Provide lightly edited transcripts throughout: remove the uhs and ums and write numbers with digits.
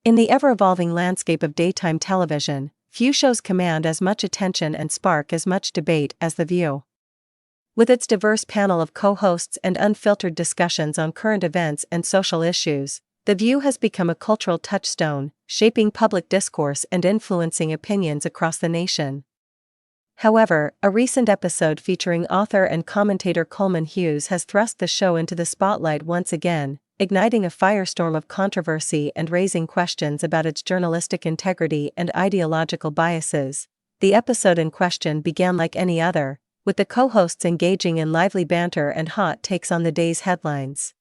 In the ever-evolving landscape of daytime television, few shows command as much attention and spark as much debate as The View. With its diverse panel of co-hosts and unfiltered discussions on current events and social issues, The View has become a cultural touchstone, shaping public discourse and influencing opinions across the nation. However, a recent episode featuring author and commentator Coleman Hughes has thrust the show into the spotlight once again, igniting a firestorm of controversy and raising questions about its journalistic integrity and ideological biases. The episode in question began like any other, with the co-hosts engaging in lively banter and hot takes on the day's headlines.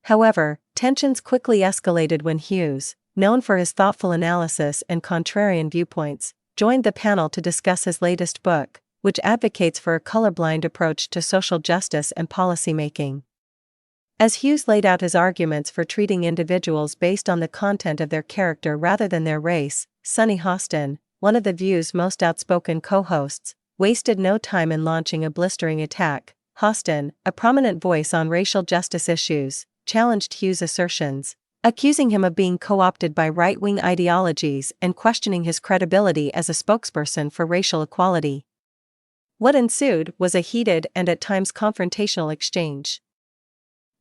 However, tensions quickly escalated when Hughes, known for his thoughtful analysis and contrarian viewpoints, joined the panel to discuss his latest book, which advocates for a colorblind approach to social justice and policymaking. As Hughes laid out his arguments for treating individuals based on the content of their character rather than their race, Sunny Hostin, one of The View's most outspoken co-hosts, wasted no time in launching a blistering attack. Hostin, a prominent voice on racial justice issues, challenged Hughes' assertions, accusing him of being co-opted by right-wing ideologies and questioning his credibility as a spokesperson for racial equality. What ensued was a heated and at times confrontational exchange,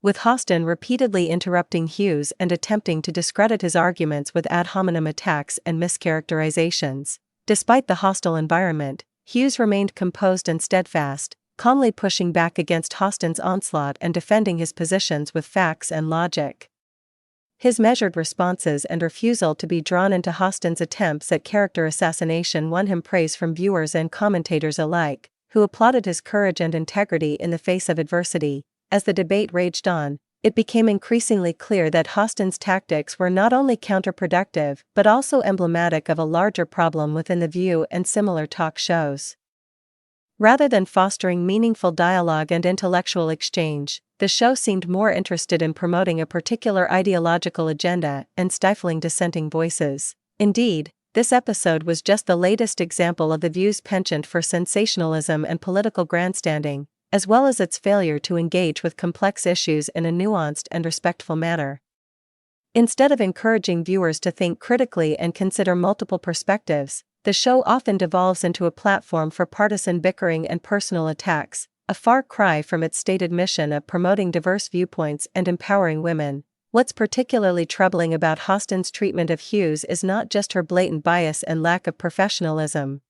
with Hostin repeatedly interrupting Hughes and attempting to discredit his arguments with ad hominem attacks and mischaracterizations. Despite the hostile environment, Hughes remained composed and steadfast, calmly pushing back against Hostin's onslaught and defending his positions with facts and logic. His measured responses and refusal to be drawn into Hostin's attempts at character assassination won him praise from viewers and commentators alike, who applauded his courage and integrity in the face of adversity. As the debate raged on, it became increasingly clear that Hostin's tactics were not only counterproductive but also emblematic of a larger problem within The View and similar talk shows. Rather than fostering meaningful dialogue and intellectual exchange, the show seemed more interested in promoting a particular ideological agenda and stifling dissenting voices. Indeed, this episode was just the latest example of The View's penchant for sensationalism and political grandstanding, as well as its failure to engage with complex issues in a nuanced and respectful manner. Instead of encouraging viewers to think critically and consider multiple perspectives, the show often devolves into a platform for partisan bickering and personal attacks, a far cry from its stated mission of promoting diverse viewpoints and empowering women. What's particularly troubling about Hostin's treatment of Hughes is not just her blatant bias and lack of professionalism,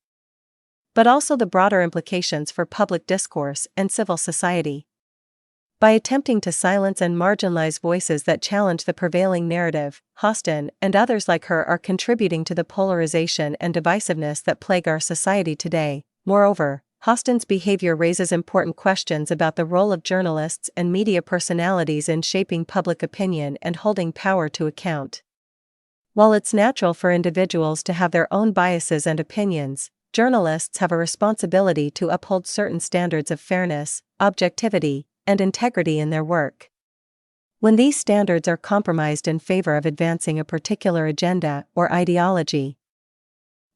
but also the broader implications for public discourse and civil society. By attempting to silence and marginalize voices that challenge the prevailing narrative, Hostin and others like her are contributing to the polarization and divisiveness that plague our society today. Moreover, Hostin's behavior raises important questions about the role of journalists and media personalities in shaping public opinion and holding power to account. While it's natural for individuals to have their own biases and opinions, journalists have a responsibility to uphold certain standards of fairness, objectivity, and integrity in their work. When these standards are compromised in favor of advancing a particular agenda or ideology,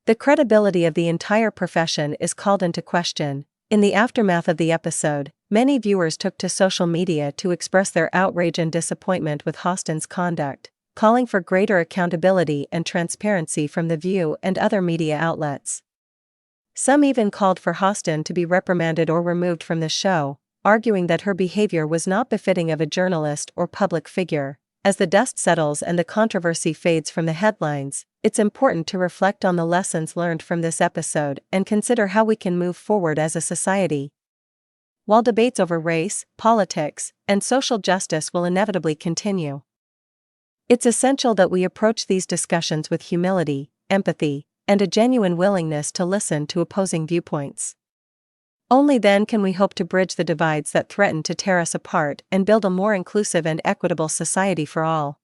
the credibility of the entire profession is called into question. In the aftermath of the episode, many viewers took to social media to express their outrage and disappointment with Hostin's conduct, calling for greater accountability and transparency from The View and other media outlets. Some even called for Hostin to be reprimanded or removed from the show, arguing that her behavior was not befitting of a journalist or public figure. As the dust settles and the controversy fades from the headlines, it's important to reflect on the lessons learned from this episode and consider how we can move forward as a society. While debates over race, politics, and social justice will inevitably continue, it's essential that we approach these discussions with humility, empathy, and a genuine willingness to listen to opposing viewpoints. Only then can we hope to bridge the divides that threaten to tear us apart and build a more inclusive and equitable society for all.